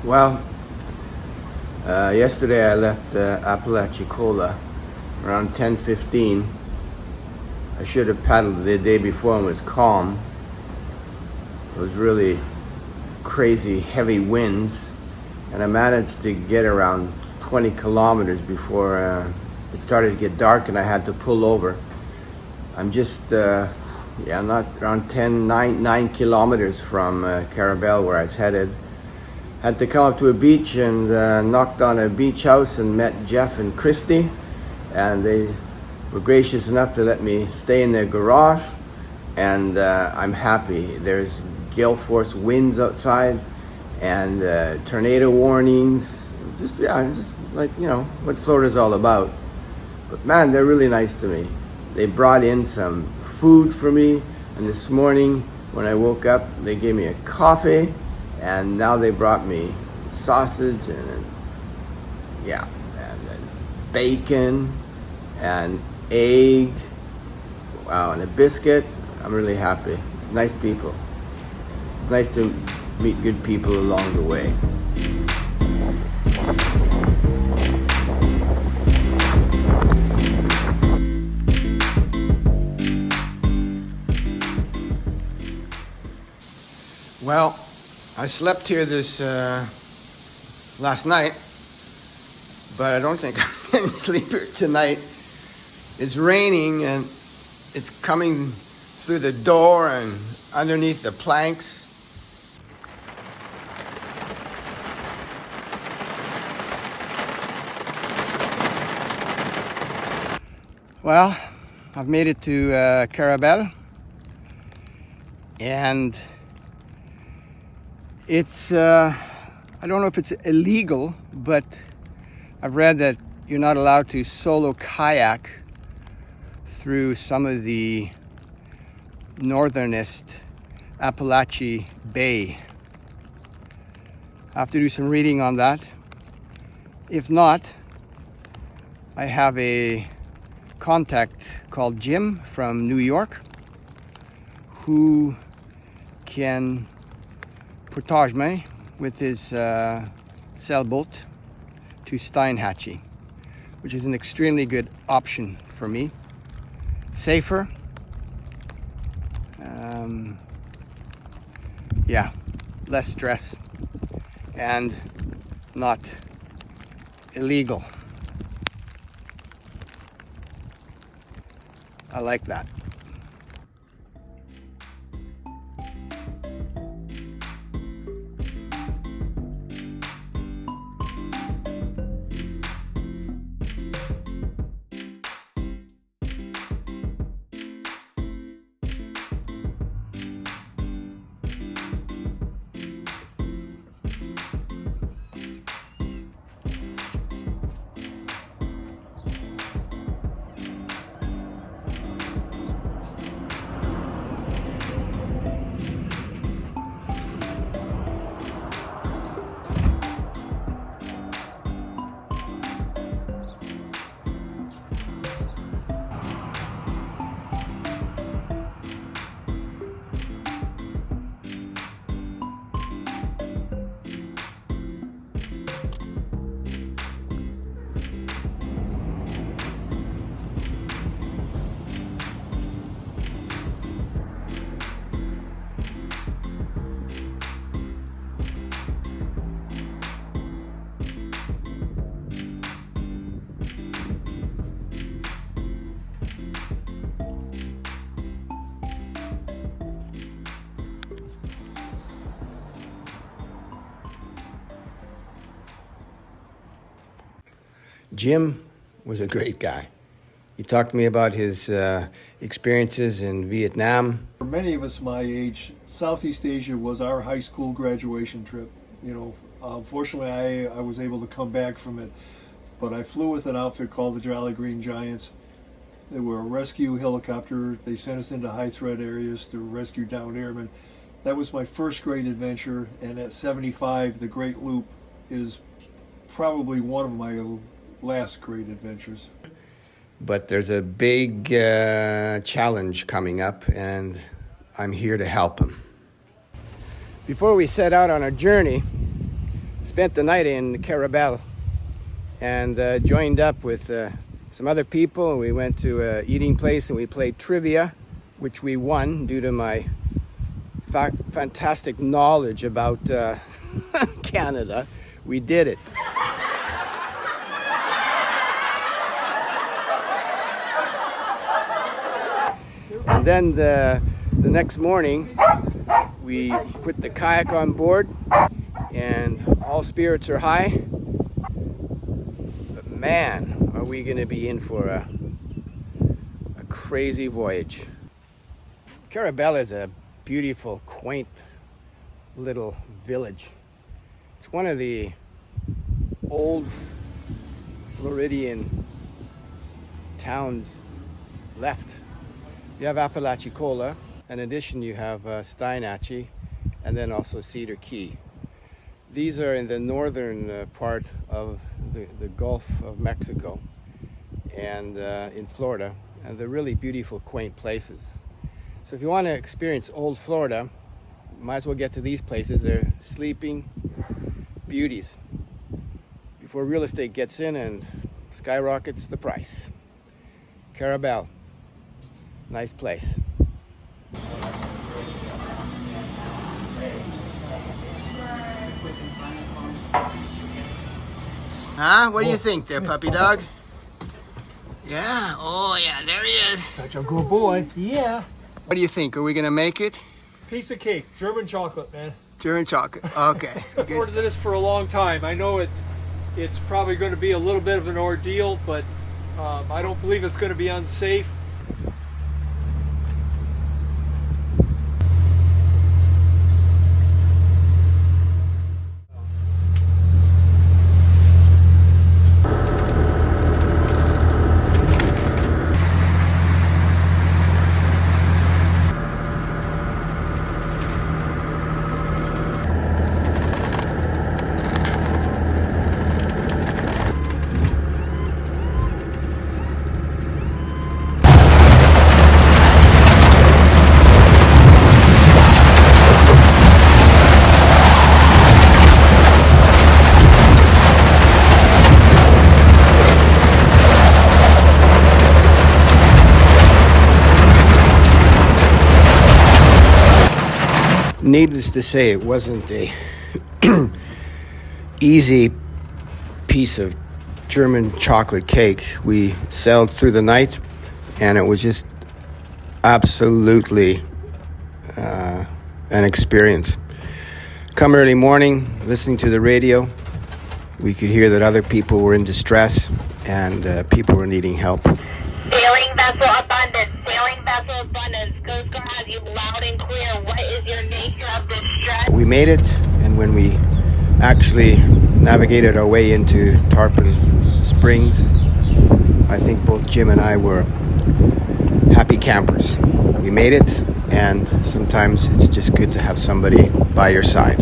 Well, yesterday I left Apalachicola around 10:15. I should have paddled the day before and it was calm. It was really crazy heavy winds, and I managed to get around 20 kilometers before it started to get dark and I had to pull over. I'm just not around 9 kilometers from Carabel where I was headed. Had to come up to a beach and knocked on a beach house and met Jeff and Christy, and they were gracious enough to let me stay in their garage, and I'm happy. There's gale force winds outside and tornado warnings, just like, what Florida's all about. But man, they're really nice to me. They brought in some food for me, and this morning when I woke up they gave me a coffee, and now they brought me sausage and bacon and egg, wow, and a biscuit. I'm really happy. Nice people. It's nice to meet good people along the way. Well, I slept here this last night, but I don't think I'm going to sleep here tonight. It's raining and it's coming through the door and underneath the planks. Well, I've made it to Carabel, and it's I don't know if it's illegal, but I've read that you're not allowed to solo kayak through some of the northernest Appalachee Bay. I have to do some reading on that. If not, I have a contact called Jim from New York who can portage me with his sailboat to Steinhatchee, which is an extremely good option for me. Safer, less stress, and not illegal. I like that. Jim was a great guy. He talked to me about his experiences in Vietnam. For many of us my age, Southeast Asia was our high school graduation trip. Fortunately, I was able to come back from it, but I flew with an outfit called the Jolly Green Giants. They were a rescue helicopter. They sent us into high threat areas to rescue downed airmen. That was my first great adventure, and at 75, the Great Loop is probably one of my last great adventures. But there's a big challenge coming up, and I'm here to help him. Before we set out on our journey, spent the night in Carabel and joined up with some other people. We went to an eating place and we played trivia, which we won due to my fantastic knowledge about Canada. We did it. And then the next morning, we put the kayak on board, and all spirits are high. But man, are we going to be in for a crazy voyage. Carabel is a beautiful, quaint little village. It's one of the old Floridian towns left. You have Apalachicola. In addition, you have Steinatchee, and then also Cedar Key. These are in the northern part of the Gulf of Mexico and in Florida, and they're really beautiful, quaint places. So if you want to experience old Florida, you might as well get to these places. They're sleeping beauties before real estate gets in and skyrockets the price. Carabel, nice place. Huh? What do you think there, puppy dog? Yeah? Oh, yeah, there he is. Such a good boy. Yeah. What do you think? Are we going to make it? Piece of cake, German chocolate, man. German chocolate. Okay. I've ordered this for a long time. I know it's probably going to be a little bit of an ordeal, but I don't believe it's going to be unsafe. Needless to say, it wasn't a easy piece of German chocolate cake. We sailed through the night, and it was just absolutely an experience. Come early morning, listening to the radio, we could hear that other people were in distress and people were needing help. Sailing vessel abundance, sailing vessel abundance. Coast Guard has you loud and clear. What is your nature of distress? We made it, and when we actually navigated our way into Tarpon Springs, I think both Jim and I were happy campers. We made it, and sometimes it's just good to have somebody by your side.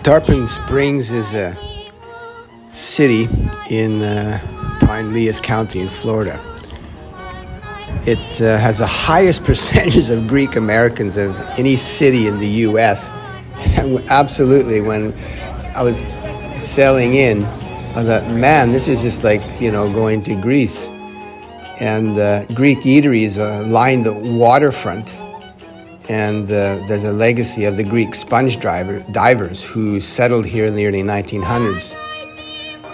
Tarpon Springs is a city in Pinellas County in Florida. It has the highest percentage of Greek Americans of any city in the U.S. And absolutely, when I was sailing in, I thought, man, this is just like, going to Greece. And Greek eateries line the waterfront. And there's a legacy of the Greek sponge divers who settled here in the early 1900s.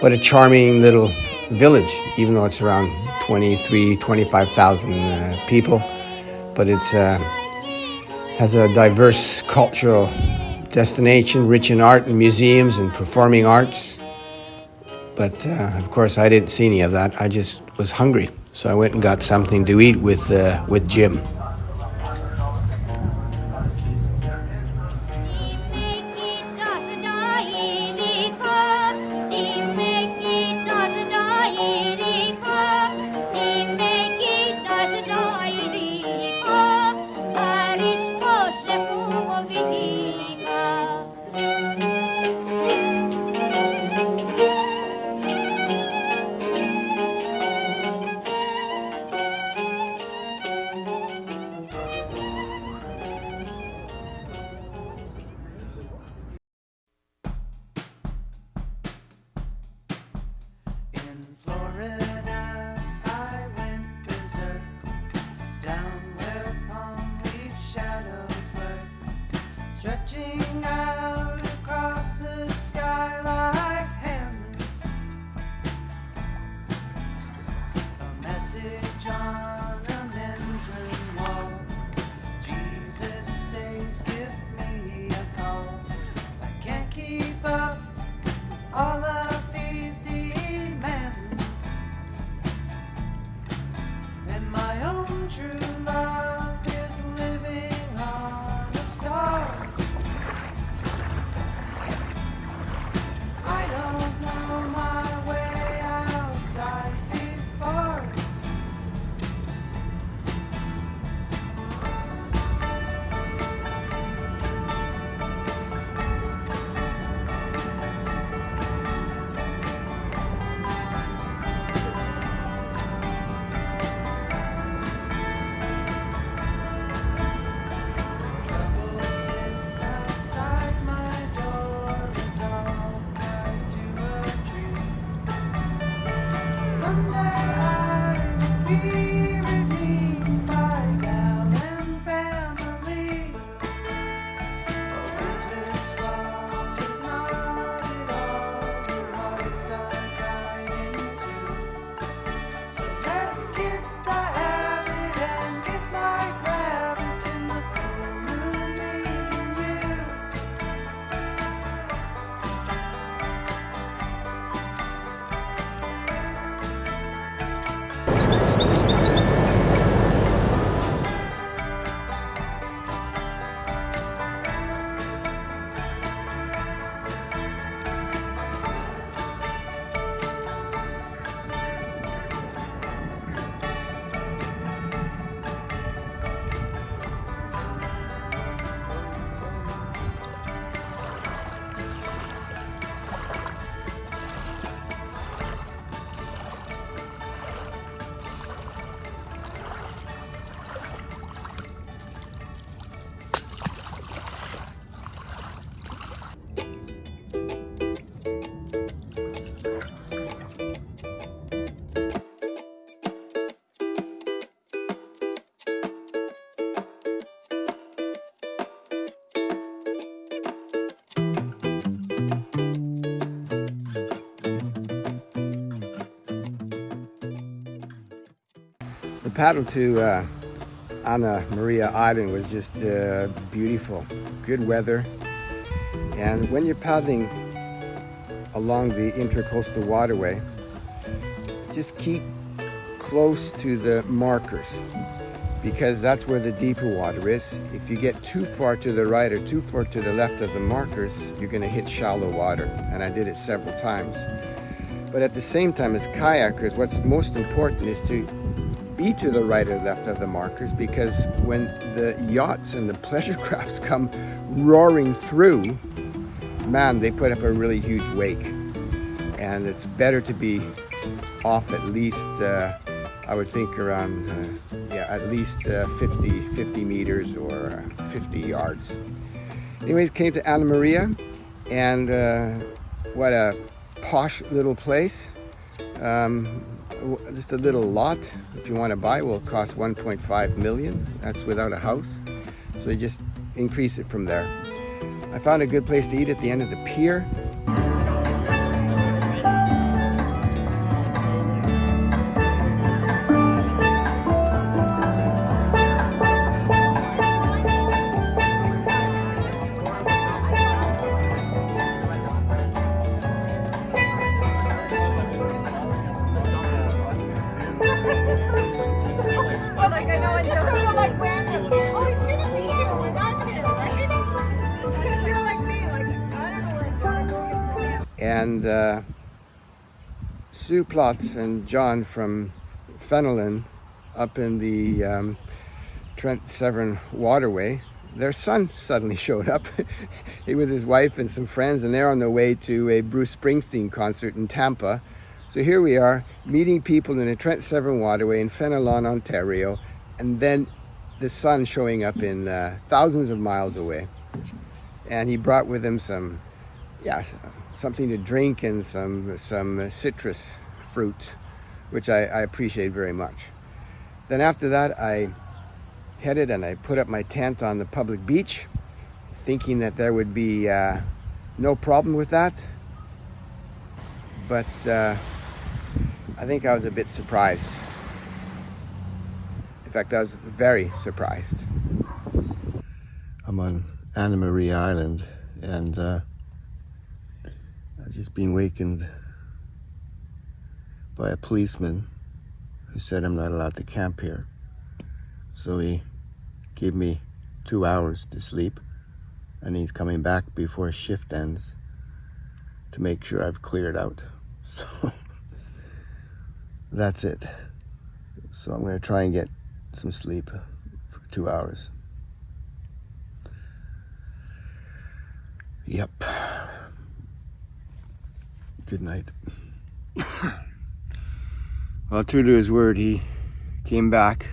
What a charming little village, even though it's around 25,000 people. But it has a diverse cultural destination, rich in art and museums and performing arts. But of course, I didn't see any of that. I just was hungry. So I went and got something to eat with Jim. true love is living on a star. I don't know my way outside these bars. Trouble sits outside my door, a dog tied to a tree. Someday I will be redeemed by gallant family. A winter squall is not at all your hearts are tied in two. So let's get the habit and get like rabbits in the full moon, me and you. The paddle to Anna Maria Island was just beautiful. Good weather. And when you're paddling along the intercoastal waterway, just keep close to the markers, because that's where the deeper water is. If you get too far to the right or too far to the left of the markers, you're going to hit shallow water. And I did it several times. But at the same time, as kayakers, what's most important is to be to the right or left of the markers, because when the yachts and the pleasure crafts come roaring through, man, they put up a really huge wake. And it's better to be off at least, I would think around, at least 50 meters or 50 yards. Anyways, came to Anna Maria, and what a posh little place. Just a little lot, if you want to buy, will cost 1.5 million. That's without a house. So you just increase it from there. I found a good place to eat at the end of the pier. And Sue Plotz and John from Fenelon up in the Trent Severn waterway, their son suddenly showed up. He with his wife and some friends, and they're on their way to a Bruce Springsteen concert in Tampa. So here we are, meeting people in the Trent Severn waterway in Fenelon, Ontario, and then the sun showing up in thousands of miles away. And he brought with him some, something to drink and some citrus fruits, which I appreciate very much. Then after that, I headed and I put up my tent on the public beach, thinking that there would be no problem with that. But I think I was a bit surprised. In fact, I was very surprised. I'm on Anna Maria Island, and I've just been wakened by a policeman who said I'm not allowed to camp here. So he gave me 2 hours to sleep, and he's coming back before shift ends to make sure I've cleared out. So that's it. So I'm going to try and get some sleep for 2 hours. Yep. Good night. Well, true to his word, he came back.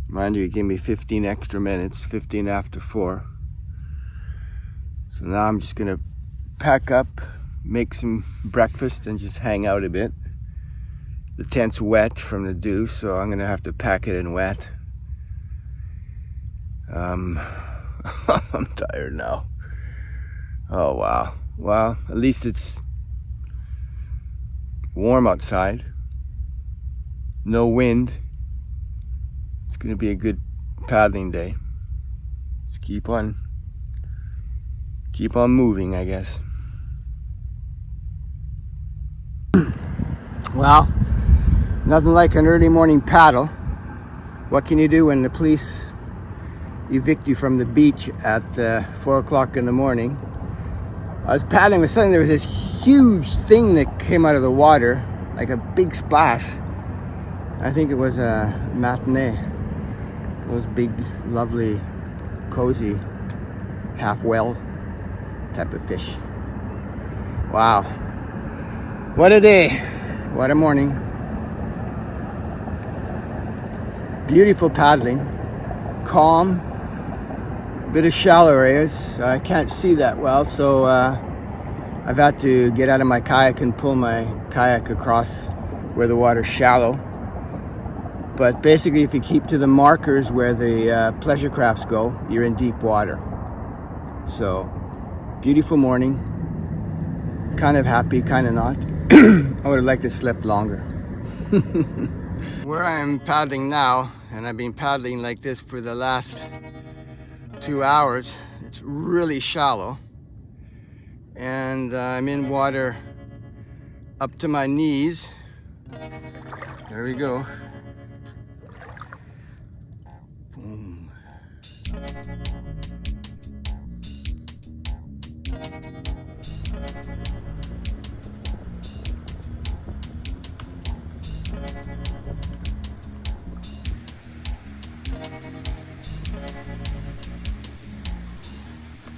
Mind you, he gave me 15 extra minutes, 15 after 4. So now I'm just gonna pack up, make some breakfast, and just hang out a bit. The tent's wet from the dew, so I'm gonna have to pack it in wet. I'm tired now. Oh wow. Well, at least it's warm outside. No wind. It's gonna be a good paddling day. Just keep on moving, I guess. Well, nothing like an early morning paddle. What can you do when the police evict you from the beach at 4 o'clock in the morning? I was paddling with something. There was this huge thing that came out of the water, like a big splash. I think it was a matinee. Those big, lovely, cozy, half-well type of fish. Wow. What a day. What a morning. Beautiful paddling. Calm. Bit of shallow areas. I can't see that well, so I've had to get out of my kayak and pull my kayak across where the water's shallow. But basically, if you keep to the markers where the pleasure crafts go, you're in deep water. So, beautiful morning. Kind of happy, kind of not. I would have liked to sleep longer. Where I am paddling now, and I've been paddling like this for the last 2 hours, it's really shallow. And I'm in water up to my knees. There we go. Boom.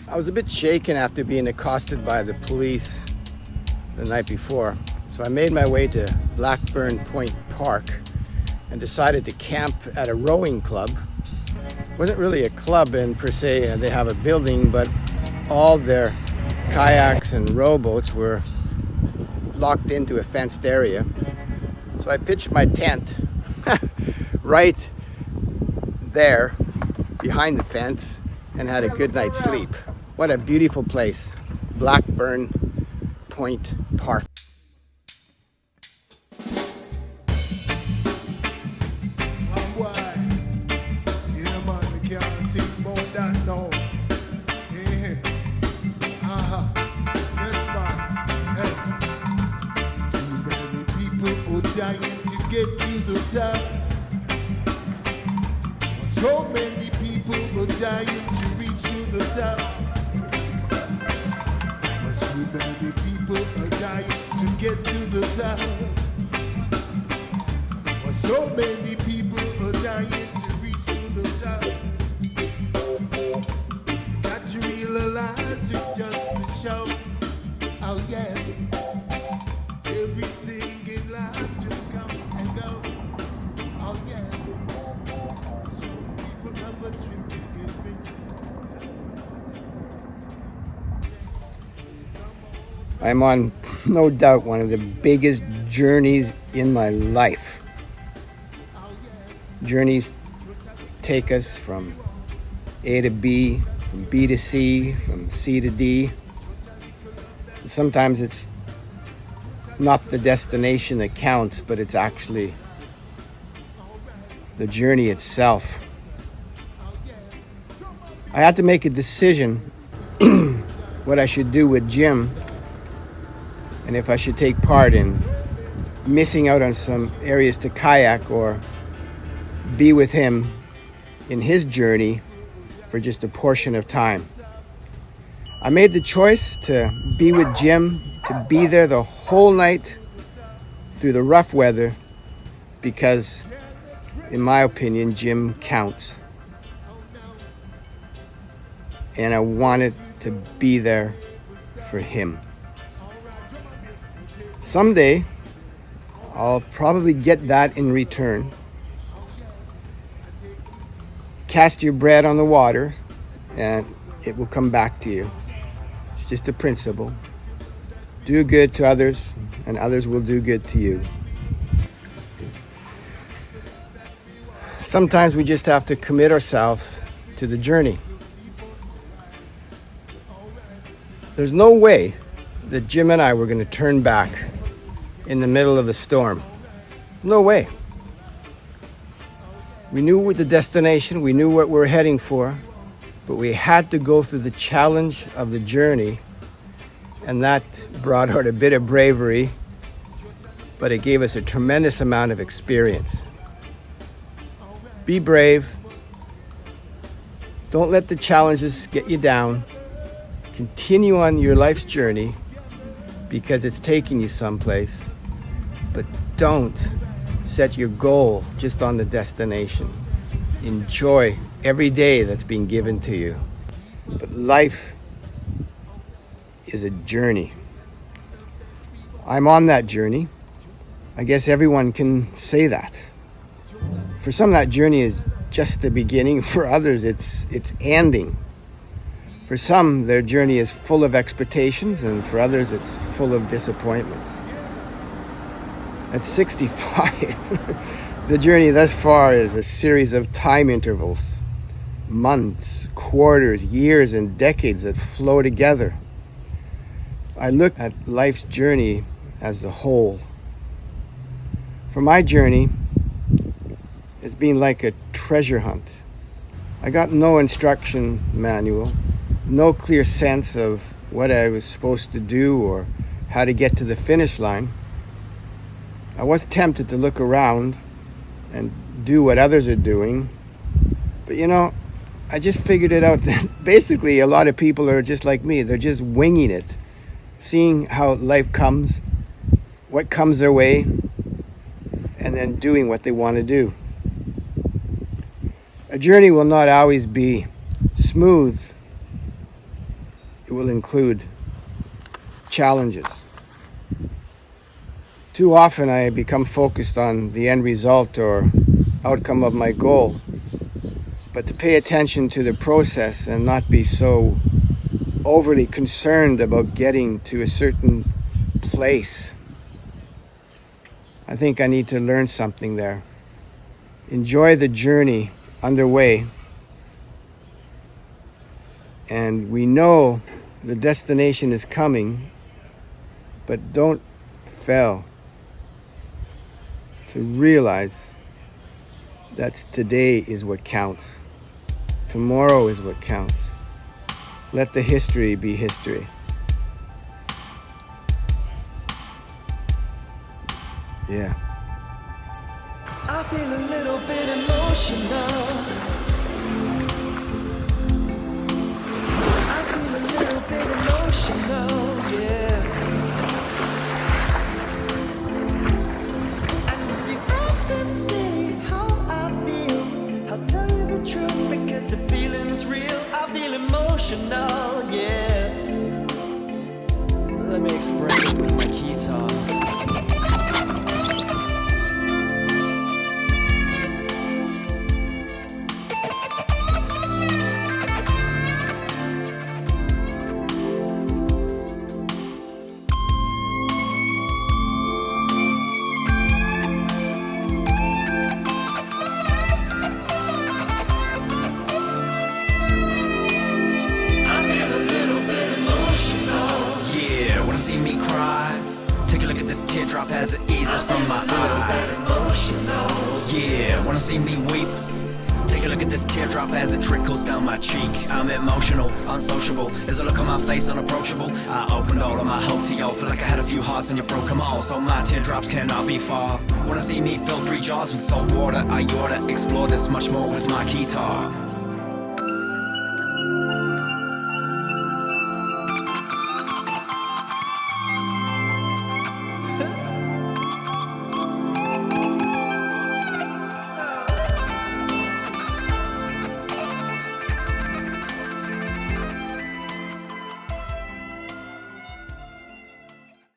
I was a bit shaken after being accosted by the police the night before, so I made my way to Blackburn Point Park and decided to camp at a rowing club. It wasn't really a club in per se, they have a building, but all their kayaks and rowboats were locked into a fenced area. So I pitched my tent right there behind the fence and had a good night's sleep. What a beautiful place, Blackburn Point Park. Dying to get to the top. So many people are dying to reach to the top. But so many people are dying to get to the top. But so many people are dying to reach to the top. You got to realize it's just a show. Oh yeah. Everything in life just come and go. Oh yeah. Some people have a dream to get rich. I'm on, no doubt, one of the biggest journeys in my life. Journeys take us from A to B, from B to C, from C to D. And sometimes it's not the destination that counts, but it's actually the journey itself. I had to make a decision what I should do with Jim and if I should take part in missing out on some areas to kayak or be with him in his journey for just a portion of time. I made the choice to be with Jim, to be there the whole night through the rough weather, because in my opinion, Jim counts. And I wanted to be there for him. Someday, I'll probably get that in return. Cast your bread on the water and it will come back to you. It's just a principle. Do good to others and others will do good to you. Sometimes we just have to commit ourselves to the journey. There's no way that Jim and I were going to turn back in the middle of the storm. No way. We knew what the destination, we knew what we were heading for, but we had to go through the challenge of the journey, and that brought out a bit of bravery, but it gave us a tremendous amount of experience. Be brave. Don't let the challenges get you down. Continue on your life's journey because it's taking you someplace, but don't set your goal just on the destination. Enjoy every day that's being given to you. But life is a journey. I'm on that journey. I guess everyone can say that. For some, that journey is just the beginning. For others, it's ending. For some, their journey is full of expectations, and for others, it's full of disappointments. At 65, the journey thus far is a series of time intervals, months, quarters, years, and decades that flow together. I look at life's journey as the whole. For my journey, it's been like a treasure hunt. I got no instruction manual, no clear sense of what I was supposed to do or how to get to the finish line. I was tempted to look around and do what others are doing, but I just figured it out that basically a lot of people are just like me. They're just winging it, seeing how life comes, what comes their way, and then doing what they want to do. A journey will not always be smooth. It will include challenges. Too often I become focused on the end result or outcome of my goal, but to pay attention to the process and not be so overly concerned about getting to a certain place. I think I need to learn something there. Enjoy the journey underway, and we know the destination is coming, but don't fail to realize that today is what counts. Tomorrow is what counts. Let the history be history. Yeah. I feel a little bit emotional. I feel a little bit emotional, yeah. And if you ask and see how I feel, I'll tell you the truth because the feeling's real. I feel emotional, yeah. Let me express it with my guitar. Teardrop as it eases from my eye. Yeah, wanna see me weep? Take a look at this teardrop as it trickles down my cheek. I'm emotional, unsociable. There's a look on my face, unapproachable. I opened all of my hope to y'all. Feel like I had a few hearts and you broke them all. So my teardrops cannot be far. Wanna see me fill 3 jars with salt water? I oughta explore this much more with my guitar.